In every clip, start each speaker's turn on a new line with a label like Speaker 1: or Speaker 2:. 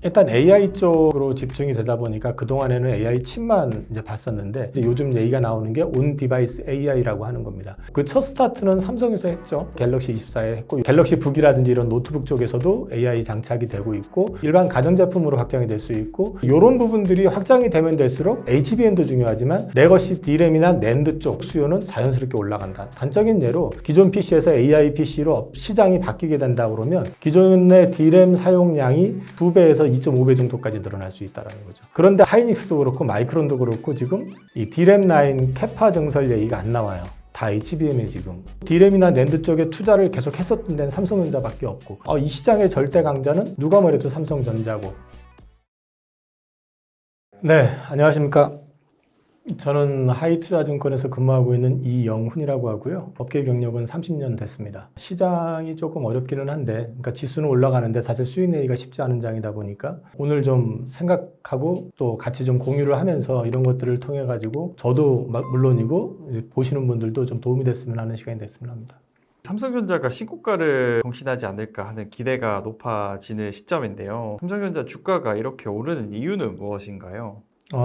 Speaker 1: 일단 AI 쪽으로 집중이 되다 보니까 그동안에는 AI 칩만 이제 봤었는데 이제 요즘 얘기가 나오는 게 온 디바이스 AI라고 하는 겁니다. 그 첫 스타트는 삼성에서 했죠. 갤럭시 24에 했고 갤럭시 북이라든지 이런 노트북 쪽에서도 AI 장착이 되고 있고 일반 가전제품으로 확장이 될 수 있고 이런 부분들이 확장이 되면 될수록 HBM도 중요하지만 레거시 D램이나 낸드 쪽 수요는 자연스럽게 올라간다. 단적인 예로 기존 PC에서 AI PC로 시장이 바뀌게 된다 그러면 기존의 D램 사용량이 2배에서 2.5배 정도까지 늘어날 수 있다는 거죠. 그런데 하이닉스도 그렇고 마이크론도 그렇고 지금 이 D램 라인 캐파 증설 얘기가 안 나와요. 다 HBM에 지금 D램이나 낸드 쪽에 투자를 계속 했었던 데는 삼성전자밖에 없고 이 시장의 절대 강자는 누가 뭐래도 삼성전자고. 네, 안녕하십니까. 저는 하이투자증권에서 근무하고 있는 이영훈이라고 하고요. 업계 경력은 30년 됐습니다. 시장이 조금 어렵기는 한데, 그러니까 지수는 올라가는데 사실 수익 내기가 쉽지 않은 장이다 보니까 오늘 좀 생각하고 또 같이 좀 공유를 하면서 이런 것들을 통해 가지고 저도 물론이고 보시는 분들도 좀 도움이 됐으면 하는 시간이 됐으면 합니다.
Speaker 2: 삼성전자가 신고가를 경신하지 않을까 하는 기대가 높아지는 시점인데요. 삼성전자 주가가 이렇게 오르는 이유는 무엇인가요?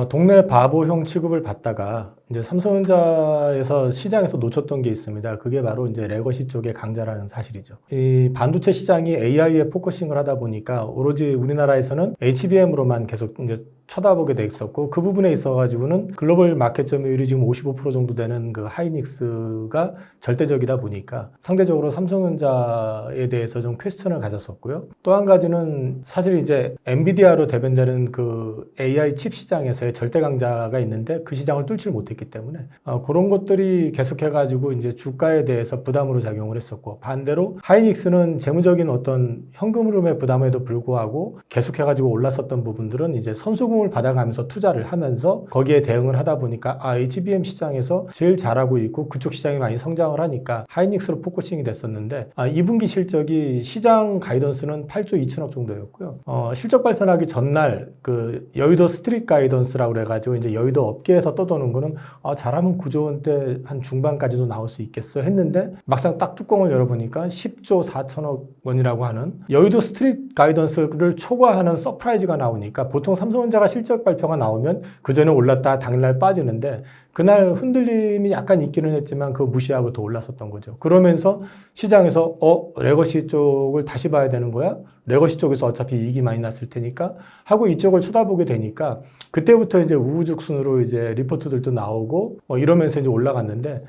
Speaker 1: 동네 바보형 취급을 받다가 이제 삼성전자에서 시장에서 놓쳤던 게 있습니다. 그게 바로 이제 레거시 쪽의 강자라는 사실이죠. 이 반도체 시장이 AI에 포커싱을 하다 보니까 오로지 우리나라에서는 HBM으로만 계속 이제 쳐다보게 돼 있었고 그 부분에 있어가지고는 글로벌 마켓 점유율이 지금 55% 정도 되는 그 하이닉스가 절대적이다 보니까 상대적으로 삼성전자에 대해서 좀 퀘스천을 가졌었고요. 또 한 가지는 사실 이제 엔비디아로 대변되는 그 AI 칩 시장에서의 절대 강자가 있는데 그 시장을 뚫지를 못했기 때문에 그런 것들이 계속해가지고 이제 주가에 대해서 부담으로 작용을 했었고 반대로 하이닉스는 재무적인 어떤 현금 흐름의 부담에도 불구하고 계속해가지고 올랐었던 부분들은 이제 선수금을 받아가면서 투자를 하면서 거기에 대응을 하다 보니까 HBM 시장에서 제일 잘하고 있고 그쪽 시장이 많이 성장을 하니까 하이닉스로 포커싱이 됐었는데 2분기 실적이 시장 가이던스는 8조 2천억 정도였고요. 실적 발표하기 전날 그 여의도 스트릿 가이던스라고 그래가지고 이제 여의도 업계에서 떠도는 거는 잘하면 9조 원대 한 중반까지도 나올 수 있겠어 했는데 막상 딱 뚜껑을 열어보니까 10조 4천억 원이라고 하는 여의도 스트릿 가이던스를 초과하는 서프라이즈가 나오니까 보통 삼성전자가 실적 발표가 나오면 그전에 올랐다 당일날 빠지는데 그날 흔들림이 약간 있기는 했지만 그거 무시하고 더 올랐었던 거죠. 그러면서 시장에서 레거시 쪽을 다시 봐야 되는 거야? 레거시 쪽에서 어차피 이익이 많이 났을 테니까 하고 이쪽을 쳐다보게 되니까 그때부터 이제 우후죽순으로 이제 리포트들도 나오고 이러면서 이제 올라갔는데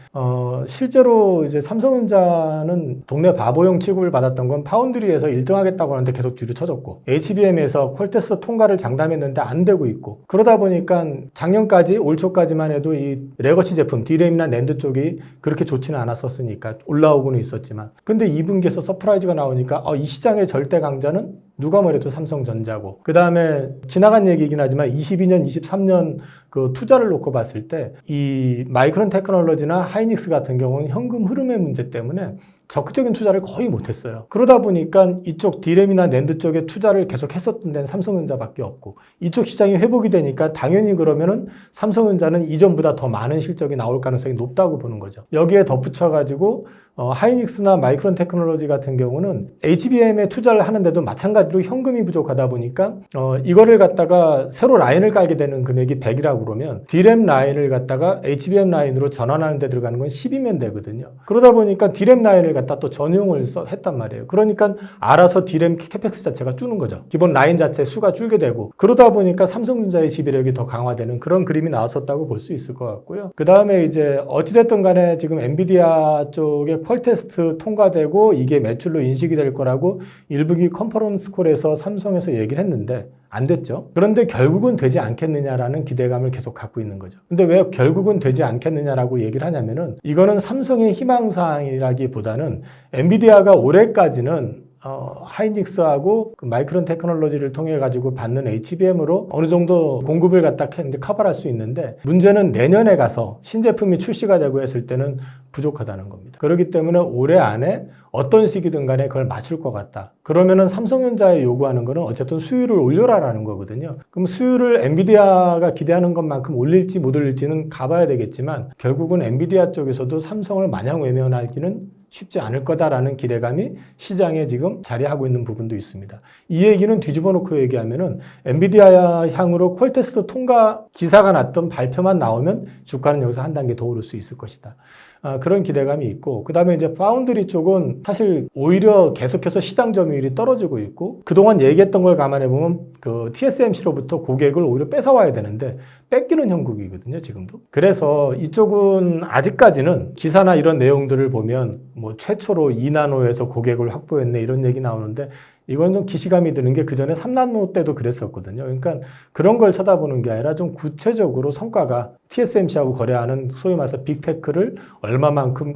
Speaker 1: 실제로 이제 삼성전자는 동네 바보용 취급을 받았던 건 파운드리에서 1등 하겠다고 하는데 계속 뒤로 쳐졌고 HBM에서 퀄테스트 통과를 장담했는데 안 되고 있고 그러다 보니까 작년까지 올 초까지만 해도 이 레거시 제품 D램이나 낸드 쪽이 그렇게 좋지는 않았었으니까 올라오고는 있었지만 근데 2분기에서 서프라이즈가 나오니까 이 시장의 절대 강자는 누가 뭐래도 삼성전자고 그 다음에 지나간 얘기이긴 하지만 22년, 23년 그 투자를 놓고 봤을 때 이 마이크론 테크놀로지나 하이닉스 같은 경우는 현금 흐름의 문제 때문에 적극적인 투자를 거의 못했어요. 그러다 보니까 이쪽 D램이나 낸드 쪽에 투자를 계속 했었던 데는 삼성전자밖에 없고 이쪽 시장이 회복이 되니까 당연히 그러면은 삼성전자는 이전보다 더 많은 실적이 나올 가능성이 높다고 보는 거죠. 여기에 덧붙여가지고 하이닉스나 마이크론 테크놀로지 같은 경우는 HBM에 투자를 하는데도 마찬가지로 현금이 부족하다 보니까 이거를 갖다가 새로 라인을 깔게 되는 금액이 100이라고 그러면 D램 라인을 갖다가 HBM 라인으로 전환하는 데 들어가는 건 10이면 되거든요. 그러다 보니까 D램 라인을 갖다 또 전용을 했단 말이에요. 그러니까 알아서 D램 캐펙스 자체가 줄는 거죠. 기본 라인 자체 수가 줄게 되고 그러다 보니까 삼성전자의 지배력이 더 강화되는 그런 그림이 나왔었다고 볼 수 있을 것 같고요. 그 다음에 이제 어찌됐든 간에 지금 엔비디아 쪽에 퀄테스트 통과되고 이게 매출로 인식이 될 거라고 1분기 컨퍼런스 콜에서 삼성에서 얘기를 했는데 안 됐죠. 그런데 결국은 되지 않겠느냐라는 기대감을 계속 갖고 있는 거죠. 근데 왜 결국은 되지 않겠느냐라고 얘기를 하냐면은 이거는 삼성의 희망사항이라기보다는 엔비디아가 올해까지는 하이닉스하고 그 마이크론 테크놀로지를 통해 가지고 받는 HBM으로 어느 정도 공급을 갖다 커버할 수 있는데 문제는 내년에 가서 신제품이 출시가 되고 했을 때는 부족하다는 겁니다. 그렇기 때문에 올해 안에 어떤 시기든 간에 그걸 맞출 것 같다. 그러면은 삼성전자에 요구하는 거는 어쨌든 수율을 올려라라는 거거든요. 그럼 수율을 엔비디아가 기대하는 것만큼 올릴지 못 올릴지는 가봐야 되겠지만 결국은 엔비디아 쪽에서도 삼성을 마냥 외면하기는 쉽지 않을 거다라는 기대감이 시장에 지금 자리하고 있는 부분도 있습니다. 이 얘기는 뒤집어 놓고 얘기하면은 엔비디아 향으로 퀄테스트 통과 기사가 났던 발표만 나오면 주가는 여기서 한 단계 더 오를 수 있을 것이다. 그런 기대감이 있고, 그 다음에 이제 파운드리 쪽은 사실 오히려 계속해서 시장 점유율이 떨어지고 있고, 그동안 얘기했던 걸 감안해 보면 그 TSMC로부터 고객을 오히려 뺏어와야 되는데 뺏기는 형국이거든요, 지금도. 그래서 이쪽은 아직까지는 기사나 이런 내용들을 보면 뭐 최초로 2나노에서 고객을 확보했네 이런 얘기 나오는데, 이건 좀 기시감이 드는 게 그 전에 3나노 때도 그랬었거든요. 그러니까 그런 걸 쳐다보는 게 아니라 좀 구체적으로 성과가 TSMC하고 거래하는 소위 말해서 빅테크를 얼마만큼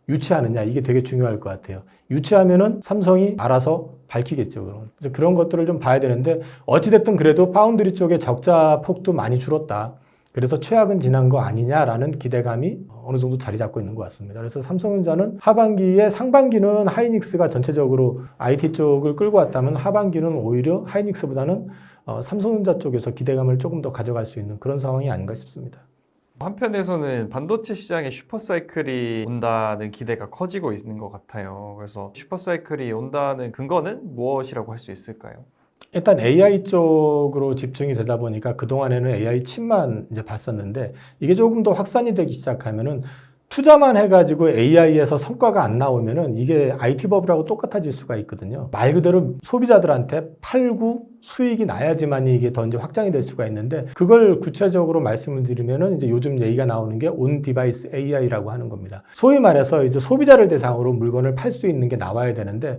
Speaker 1: 유치하느냐, 이게 되게 중요할 것 같아요. 유치하면은 삼성이 알아서 밝히겠죠. 그런 것들을 좀 봐야 되는데, 어찌됐든 그래도 파운드리 쪽의 적자 폭도 많이 줄었다. 그래서 최악은 지난 거 아니냐라는 기대감이 어느 정도 자리 잡고 있는 것 같습니다. 그래서 삼성전자는 하반기에, 상반기는 하이닉스가 전체적으로 IT 쪽을 끌고 왔다면 하반기는 오히려 하이닉스보다는 삼성전자 쪽에서 기대감을 조금 더 가져갈 수 있는 그런 상황이 아닌가 싶습니다.
Speaker 2: 한편에서는 반도체 시장에 슈퍼사이클이 온다는 기대가 커지고 있는 것 같아요. 그래서 슈퍼사이클이 온다는 근거는 무엇이라고 할 수 있을까요?
Speaker 1: 일단 AI 쪽으로 집중이 되다 보니까 그동안에는 AI 칩만 이제 봤었는데, 이게 조금 더 확산이 되기 시작하면은 투자만 해가지고 AI에서 성과가 안 나오면은 이게 IT 버블하고 똑같아질 수가 있거든요. 말 그대로 소비자들한테 팔고 수익이 나야지만 이게 더 이제 확장이 될 수가 있는데, 그걸 구체적으로 말씀을 드리면은 이제 요즘 얘기가 나오는 게 온 디바이스 AI라고 하는 겁니다. 소위 말해서 이제 소비자를 대상으로 물건을 팔 수 있는 게 나와야 되는데,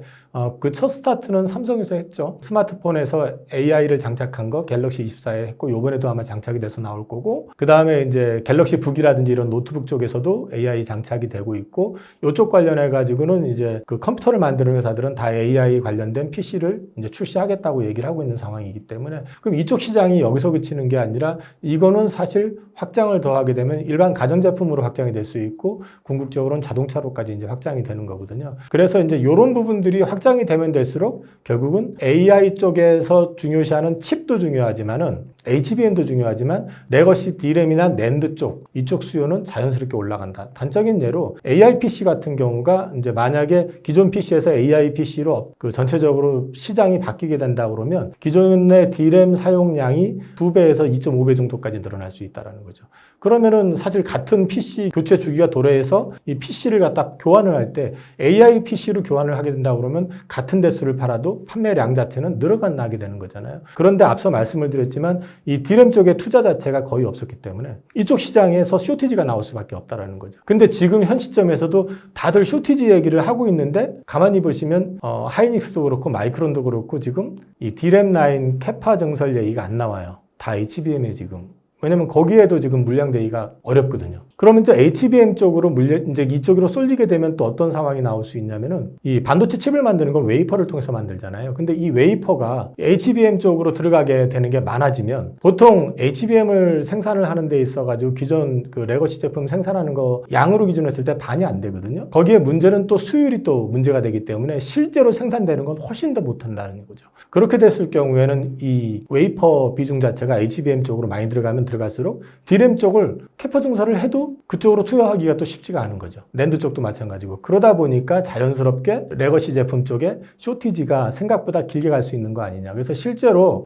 Speaker 1: 그 첫 스타트는 삼성에서 했죠. 스마트폰에서 AI를 장착한 거 갤럭시 24에 했고, 요번에도 아마 장착이 돼서 나올 거고, 그 다음에 이제 갤럭시 북이라든지 이런 노트북 쪽에서도 AI 장착이 되고 있고, 요쪽 관련해 가지고는 이제 그 컴퓨터를 만드는 회사들은 다 AI 관련된 PC를 이제 출시하겠다고 얘기를 하고 있는 상황이기 때문에, 그럼 이쪽 시장이 여기서 그치는 게 아니라 이거는 사실 확장을 더하게 되면 일반 가전제품으로 확장이 될 수 있고, 궁극적으로는 자동차로까지 이제 확장이 되는 거거든요. 그래서 이제 이런 부분들이 확장이 되면 될수록 결국은 AI 쪽에서 중요시하는 칩도 중요하지만은 HBM도 중요하지만 레거시 D램이나 낸드 쪽, 이쪽 수요는 자연스럽게 올라간다. 단적인 예로 AI PC 같은 경우가 이제 만약에 기존 PC에서 AI PC로 그 전체적으로 시장이 바뀌게 된다 그러면 기존의 D램 사용량이 2배에서 2.5배 정도까지 늘어날 수 있다는 거죠. 그러면은 사실 같은 PC 교체 주기가 도래해서 이 PC를 갖다 교환을 할 때 AI PC로 교환을 하게 된다 그러면 같은 대수를 팔아도 판매량 자체는 늘어나게 되는 거잖아요. 그런데 앞서 말씀을 드렸지만 이 D램 쪽의 투자 자체가 거의 없었기 때문에 이쪽 시장에서 쇼티지가 나올 수밖에 없다라는 거죠. 근데 지금 현 시점에서도 다들 쇼티지 얘기를 하고 있는데, 가만히 보시면 하이닉스도 그렇고 마이크론도 그렇고 지금 이 D램 라인 캐파 증설 얘기가 안 나와요. 다 HBM에 지금. 왜냐면 거기에도 지금 물량 대기가 어렵거든요. 그러면 이제 HBM 쪽으로 이제 이쪽으로 쏠리게 되면 또 어떤 상황이 나올 수 있냐면은, 이 반도체 칩을 만드는 건 웨이퍼를 통해서 만들잖아요. 근데 이 웨이퍼가 HBM 쪽으로 들어가게 되는 게 많아지면, 보통 HBM을 생산을 하는 데 있어가지고 기존 그 레거시 제품 생산하는 거 양으로 기준했을 때 반이 안 되거든요. 거기에 문제는 또 수율이 또 문제가 되기 때문에 실제로 생산되는 건 훨씬 더 못한다는 거죠. 그렇게 됐을 경우에는 이 웨이퍼 비중 자체가 HBM 쪽으로 많이 들어가면 들어갈수록 D램 쪽을 캐파 증설을 해도 그쪽으로 투여하기가 또 쉽지가 않은 거죠. 낸드 쪽도 마찬가지고. 그러다 보니까 자연스럽게 레거시 제품 쪽에 쇼티지가 생각보다 길게 갈 수 있는 거 아니냐. 그래서 실제로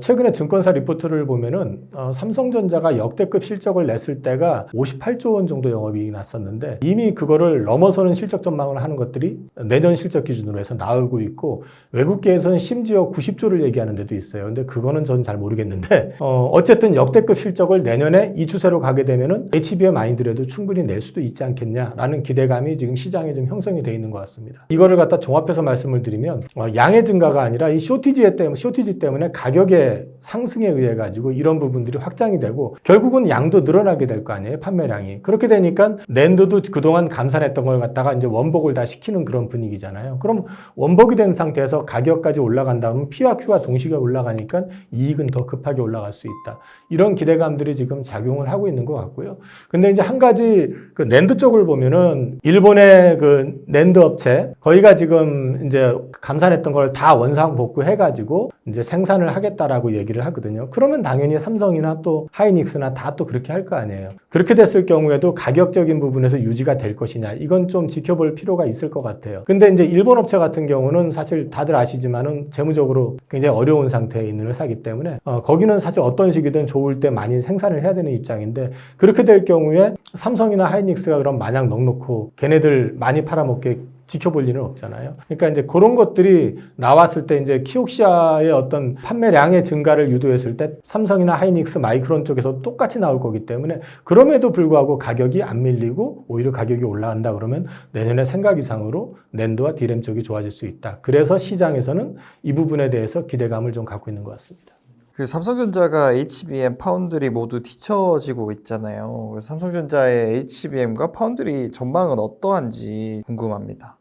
Speaker 1: 최근에 증권사 리포트를 보면은 삼성전자가 역대급 실적을 냈을 때가 58조 원 정도 영업이익이 났었는데, 이미 그거를 넘어서는 실적 전망을 하는 것들이 내년 실적 기준으로 해서 나오고 있고, 외국계에서는 심지어 90조를 얘기하는 데도 있어요. 근데 그거는 전 잘 모르겠는데, 어쨌든 역대급 실적을 내년에 이 추세로 가게 되면은 HBM 아니더라도 충분히 낼 수도 있지 않겠냐라는 기대감이 지금 시장에 좀 형성이 되어 있는 것 같습니다. 이거를 갖다 종합해서 말씀을 드리면, 양의 증가가 아니라 이 쇼티지 때문에 가격의 상승에 의해 가지고 이런 부분들이 확장이 되고, 결국은 양도 늘어나게 될 거 아니에요, 판매량이. 그렇게 되니까 낸드도 그동안 감산했던 걸 갖다가 이제 원복을 다 시키는 그런 분위기잖아요. 그럼 원복이 된 상태에서 가격까지 올라간다 그러면 P와 Q가 동시에 올라가니까 이익은 더 급하게 올라갈 수 있다. 이런 기대감들이 지금 작용을 하고 있는 것 같고요. 근데 이제 한 가지 그 낸드 쪽을 보면은 일본의 그 낸드 업체, 거기가 지금 이제 감산했던 걸 다 원상 복구해가지고 이제 생산을 하겠다라고 얘기를 얘기를 하거든요. 그러면 당연히 삼성이나 또 하이닉스나 다 또 그렇게 할 거 아니에요. 그렇게 됐을 경우에도 가격적인 부분에서 유지가 될 것이냐, 이건 좀 지켜볼 필요가 있을 것 같아요. 근데 이제 일본 업체 같은 경우는 사실 다들 아시지만은 재무적으로 굉장히 어려운 상태에 있는 회사이기 때문에 거기는 사실 어떤 식이든 좋을 때 많이 생산을 해야 되는 입장인데, 그렇게 될 경우에 삼성이나 하이닉스가 그럼 마냥 넉넉고 걔네들 많이 팔아먹게 지켜볼 일은 없잖아요. 그러니까 이제 그런 것들이 나왔을 때 이제 키옥시아의 어떤 판매량의 증가를 유도했을 때 삼성이나 하이닉스, 마이크론 쪽에서 똑같이 나올 거기 때문에, 그럼에도 불구하고 가격이 안 밀리고 오히려 가격이 올라간다 그러면 내년에 생각 이상으로 낸드와 디램 쪽이 좋아질 수 있다. 그래서 시장에서는 이 부분에 대해서 기대감을 좀 갖고 있는 것 같습니다.
Speaker 2: 그 삼성전자가 HBM, 파운드리 모두 뒤처지고 있잖아요. 그래서 삼성전자의 HBM과 파운드리 전망은 어떠한지 궁금합니다.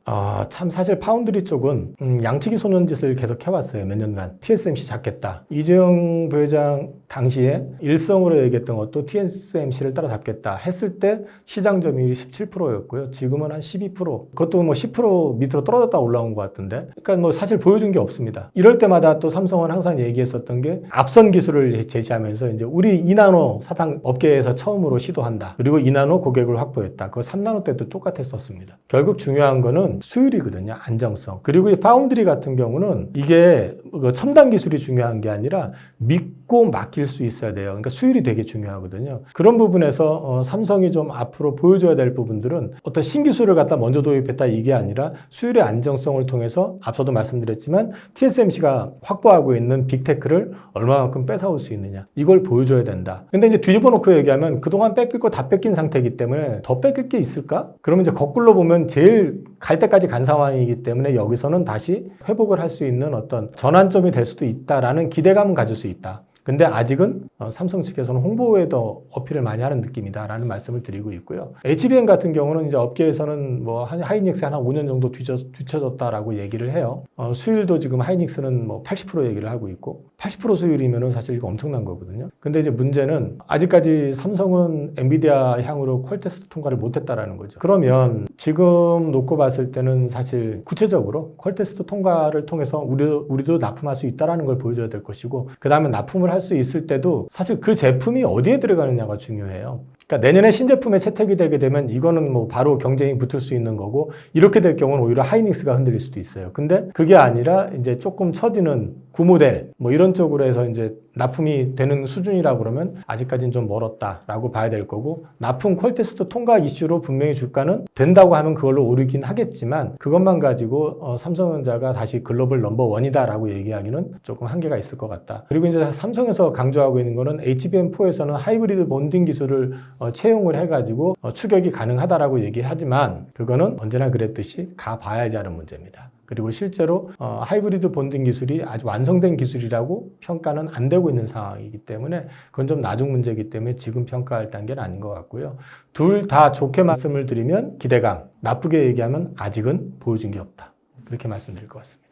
Speaker 1: 참 사실 파운드리 쪽은 양치기 손짓을 계속 해왔어요. 몇 년간. TSMC 잡겠다. 이재용 부회장 당시에 일성으로 얘기했던 것도 TSMC를 따라잡겠다 했을 때 시장 점유율이 17%였고요. 지금은 한 12%. 그것도 뭐 10% 밑으로 떨어졌다 올라온 것 같은데. 그러니까 뭐 사실 보여준 게 없습니다. 이럴 때마다 또 삼성은 항상 얘기했었던 게 앞선 기술을 제시하면서 이제 우리 2나노 사상 업계에서 처음으로 시도한다. 그리고 2나노 고객을 확보했다. 그거 3나노 때도 똑같았었습니다. 결국 중요한 거는 수율이거든요. 안정성. 그리고 이 파운드리 같은 경우는 이게 첨단 기술이 중요한 게 아니라 믿고 맡길 수 있어야 돼요. 그러니까 수율이 되게 중요하거든요. 그런 부분에서 삼성이 좀 앞으로 보여줘야 될 부분들은 어떤 신기술을 갖다 먼저 도입했다 이게 아니라 수율의 안정성을 통해서 앞서도 말씀드렸지만 TSMC가 확보하고 있는 빅테크를 얼마만큼 뺏어올 수 있느냐, 이걸 보여줘야 된다. 근데 이제 뒤집어 놓고 얘기하면 그동안 뺏길 거 다 뺏긴 상태이기 때문에 더 뺏길 게 있을까? 그러면 이제 거꾸로 보면 제일 갈 때까지 간 상황이기 때문에 여기서는 다시 회복을 할 수 있는 어떤 전환점이 될 수도 있다라는 기대감은 가질 수 있다. 근데 아직은 삼성 측에서는 홍보에 더 어필을 많이 하는 느낌이다라는 말씀을 드리고 있고요. HBM 같은 경우는 이제 업계에서는 뭐 하이닉스 한 5년 정도 뒤쳐졌다라고 얘기를 해요. 수율도 지금 하이닉스는 뭐 80% 얘기를 하고 있고 80% 수율이면은 사실 이거 엄청난 거거든요. 근데 이제 문제는 아직까지 삼성은 엔비디아 향으로 퀄테스트 통과를 못했다라는 거죠. 그러면 지금 놓고 봤을 때는 사실 구체적으로 퀄테스트 통과를 통해서 우리도 납품할 수 있다라는 걸 보여줘야 될 것이고, 그 다음에 납품을 할 수 있을 때도 사실 그 제품이 어디에 들어가느냐가 중요해요. 그러니까 내년에 신제품에 채택이 되게 되면 이거는 뭐 바로 경쟁이 붙을 수 있는 거고, 이렇게 될 경우는 오히려 하이닉스가 흔들릴 수도 있어요. 근데 그게 아니라 이제 조금 처지는 구모델 뭐 이런 쪽으로 해서 이제 납품이 되는 수준이라고 그러면 아직까지는 좀 멀었다라고 봐야 될 거고, 납품 퀄테스트 통과 이슈로 분명히 주가는 된다고 하면 그걸로 오르긴 하겠지만 그것만 가지고 삼성전자가 다시 글로벌 넘버원이다라고 얘기하기는 조금 한계가 있을 것 같다. 그리고 이제 삼성에서 강조하고 있는 거는 HBM4에서는 하이브리드 본딩 기술을 채용을 해가지고 추격이 가능하다라고 얘기하지만 그거는 언제나 그랬듯이 가봐야지 하는 문제입니다. 그리고 실제로 하이브리드 본딩 기술이 아주 완성된 기술이라고 평가는 안 되고 있는 상황이기 때문에 그건 좀 나중 문제이기 때문에 지금 평가할 단계는 아닌 것 같고요. 둘 다 좋게 말씀을 드리면 기대감, 나쁘게 얘기하면 아직은 보여준 게 없다. 그렇게 말씀드릴 것 같습니다.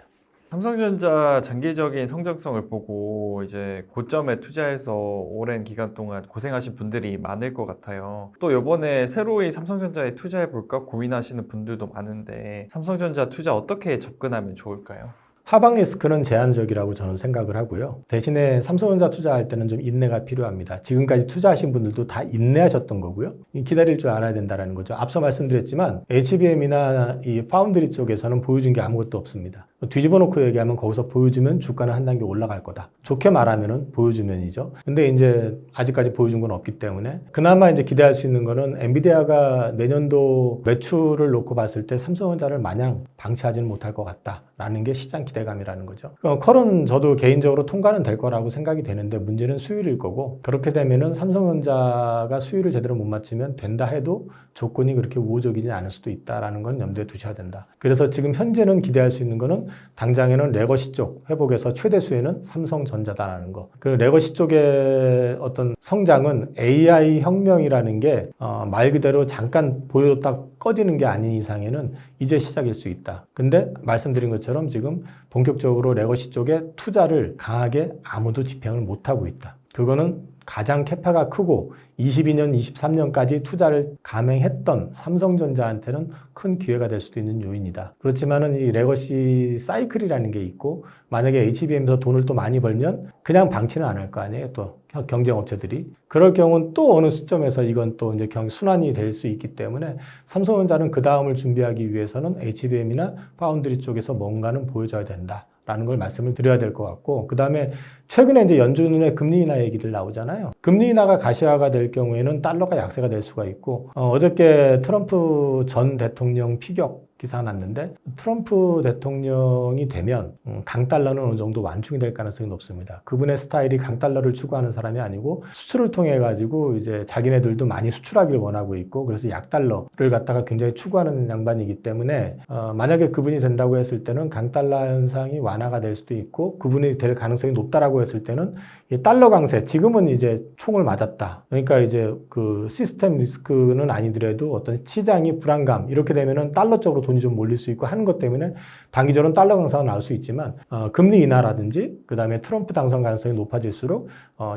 Speaker 2: 삼성전자 장기적인 성장성을 보고 이제 고점에 투자해서 오랜 기간 동안 고생하신 분들이 많을 것 같아요. 또 이번에 새로이 삼성전자에 투자해 볼까 고민하시는 분들도 많은데 삼성전자 투자 어떻게 접근하면 좋을까요?
Speaker 1: 하방 리스크는 제한적이라고 저는 생각을 하고요. 대신에 삼성전자 투자할 때는 좀 인내가 필요합니다. 지금까지 투자하신 분들도 다 인내하셨던 거고요. 기다릴 줄 알아야 된다는 거죠. 앞서 말씀드렸지만 HBM이나 이 파운드리 쪽에서는 보여준 게 아무것도 없습니다. 뒤집어 놓고 얘기하면 거기서 보여주면 주가는 한 단계 올라갈 거다. 좋게 말하면은 보여주면이죠. 근데 이제 아직까지 보여준 건 없기 때문에 그나마 이제 기대할 수 있는 거는 엔비디아가 내년도 매출을 놓고 봤을 때 삼성전자를 마냥 방치하지는 못할 것 같다라는 게 시장 기대감이라는 거죠. 컬은 저도 개인적으로 통과는 될 거라고 생각이 되는데 문제는 수율일 거고, 그렇게 되면은 삼성전자가 수율을 제대로 못 맞추면 된다 해도 조건이 그렇게 우호적이지 않을 수도 있다라는 건 염두에 두셔야 된다. 그래서 지금 현재는 기대할 수 있는 거는 당장에는 레거시 쪽 회복에서 최대 수혜는 삼성전자다라는 거. 그 레거시 쪽의 어떤 성장은 AI 혁명이라는 게 말 그대로 잠깐 보여줬다 꺼지는 게 아닌 이상에는 이제 시작일 수 있다. 근데 말씀드린 것처럼 지금 본격적으로 레거시 쪽에 투자를 강하게 아무도 집행을 못하고 있다. 그거는 가장 캐파가 크고 22년, 23년까지 투자를 감행했던 삼성전자한테는 큰 기회가 될 수도 있는 요인이다. 그렇지만은 이 레거시 사이클이라는 게 있고 만약에 HBM에서 돈을 또 많이 벌면 그냥 방치는 안 할 거 아니에요. 또 경쟁 업체들이. 그럴 경우는 또 어느 시점에서 이건 또 이제 순환이 될 수 있기 때문에 삼성전자는 그 다음을 준비하기 위해서는 HBM이나 파운드리 쪽에서 뭔가는 보여줘야 된다. 라는 걸 말씀을 드려야 될 것 같고, 그 다음에 최근에 이제 연준의 금리 인하 얘기들 나오잖아요. 금리 인하가 가시화가 될 경우에는 달러가 약세가 될 수가 있고, 어저께 트럼프 전 대통령 피격 기사 났는데, 트럼프 대통령이 되면 강달러는 어느 정도 완충이 될 가능성이 높습니다. 그분의 스타일이 강달러를 추구하는 사람이 아니고 수출을 통해 가지고 이제 자기네들도 많이 수출하기를 원하고 있고, 그래서 약달러를 갖다가 굉장히 추구하는 양반이기 때문에 만약에 그분이 된다고 했을 때는 강달러 현상이 완화가 될 수도 있고, 그분이 될 가능성이 높다라고 했을 때는 이 달러 강세, 지금은 이제 총을 맞았다. 그러니까 이제 그 시스템 리스크는 아니더라도 어떤 시장이 불안감 이렇게 되면은 달러 쪽으로 돈이 좀 몰릴 수 있고 하는 것 때문에 단기적으로는 달러 강세가 나올 수 있지만 금리 인하라든지 그 다음에 트럼프 당선 가능성이 높아질수록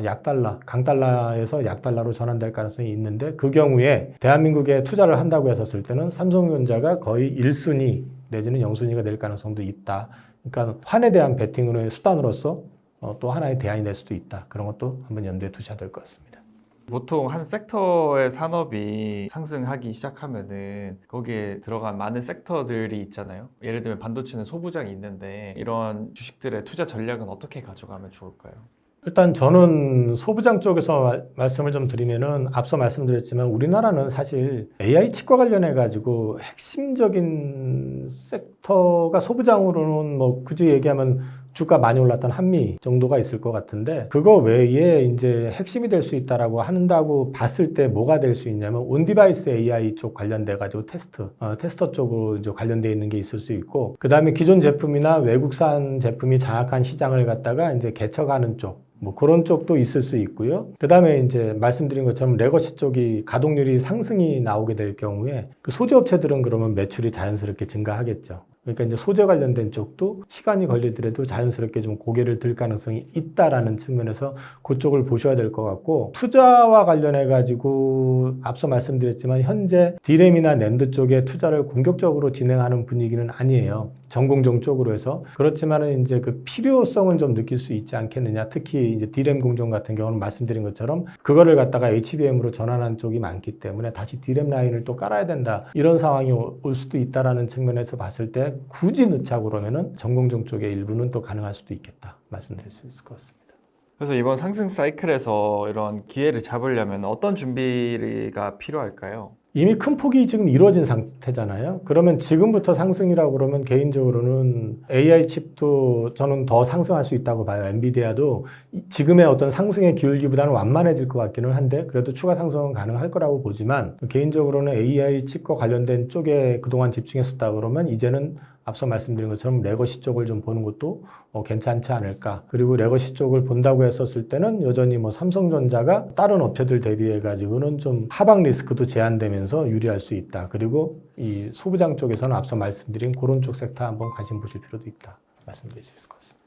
Speaker 1: 약달러, 강달러에서 약달러로 전환될 가능성이 있는데, 그 경우에 대한민국에 투자를 한다고 했었을 때는 삼성전자가 거의 1순위 내지는 0순위가 될 가능성도 있다. 그러니까 환에 대한 베팅의 수단으로서 또 하나의 대안이 될 수도 있다. 그런 것도 한번 염두에 두셔야 될 것 같습니다.
Speaker 2: 보통 한 섹터의 산업이 상승하기 시작하면은 거기에 들어간 많은 섹터들이 있잖아요. 예를 들면 반도체는 소부장이 있는데 이런 주식들의 투자 전략은 어떻게 가져가면 좋을까요?
Speaker 1: 일단 저는 소부장 쪽에서 말씀을 좀 드리면은 앞서 말씀드렸지만 우리나라는 사실 AI 칩과 관련해 가지고 핵심적인 섹터가 소부장으로는 뭐 굳이 얘기하면 주가 많이 올랐던 한미 정도가 있을 것 같은데, 그거 외에 이제 핵심이 될 수 있다라고 한다고 봤을 때 뭐가 될 수 있냐면 온디바이스 AI 쪽 관련돼 가지고 테스터 쪽으로 이제 관련돼 있는 게 있을 수 있고, 그 다음에 기존 제품이나 외국산 제품이 장악한 시장을 갖다가 이제 개척하는 쪽, 뭐 그런 쪽도 있을 수 있고요. 그 다음에 이제 말씀드린 것처럼 레거시 쪽이 가동률이 상승이 나오게 될 경우에 그 소재 업체들은 그러면 매출이 자연스럽게 증가하겠죠. 그러니까 이제 소재 관련된 쪽도 시간이 걸리더라도 자연스럽게 좀 고개를 들 가능성이 있다라는 측면에서 그쪽을 보셔야 될 것 같고, 투자와 관련해 가지고 앞서 말씀드렸지만 현재 디램이나 낸드 쪽에 투자를 공격적으로 진행하는 분위기는 아니에요. 전공정 쪽으로 해서. 그렇지만은 이제 그 필요성은 좀 느낄 수 있지 않겠느냐. 특히 이제 디램 공정 같은 경우는 말씀드린 것처럼 그거를 갖다가 HBM으로 전환한 쪽이 많기 때문에 다시 디램 라인을 또 깔아야 된다. 이런 상황이 올 수도 있다라는 측면에서 봤을 때 굳이 넣자고 그러면은 전공정 쪽의 일부는 또 가능할 수도 있겠다. 말씀드릴 수 있을 것 같습니다.
Speaker 2: 그래서 이번 상승 사이클에서 이런 기회를 잡으려면 어떤 준비가 필요할까요?
Speaker 1: 이미 큰 폭이 지금 이루어진 상태잖아요. 그러면 지금부터 상승이라고 그러면 개인적으로는 AI 칩도 저는 더 상승할 수 있다고 봐요. 엔비디아도 지금의 어떤 상승의 기울기보다는 완만해질 것 같기는 한데 그래도 추가 상승은 가능할 거라고 보지만, 개인적으로는 AI 칩과 관련된 쪽에 그동안 집중했었다 그러면 이제는 앞서 말씀드린 것처럼 레거시 쪽을 좀 보는 것도 괜찮지 않을까. 그리고 레거시 쪽을 본다고 했었을 때는 여전히 뭐 삼성전자가 다른 업체들 대비해 가지고는 좀 하방 리스크도 제한되면서 유리할 수 있다. 그리고 이 소부장 쪽에서는 앞서 말씀드린 그런 쪽 섹터 한번 관심 보실 필요도 있다. 말씀드릴 수 있을 것 같습니다.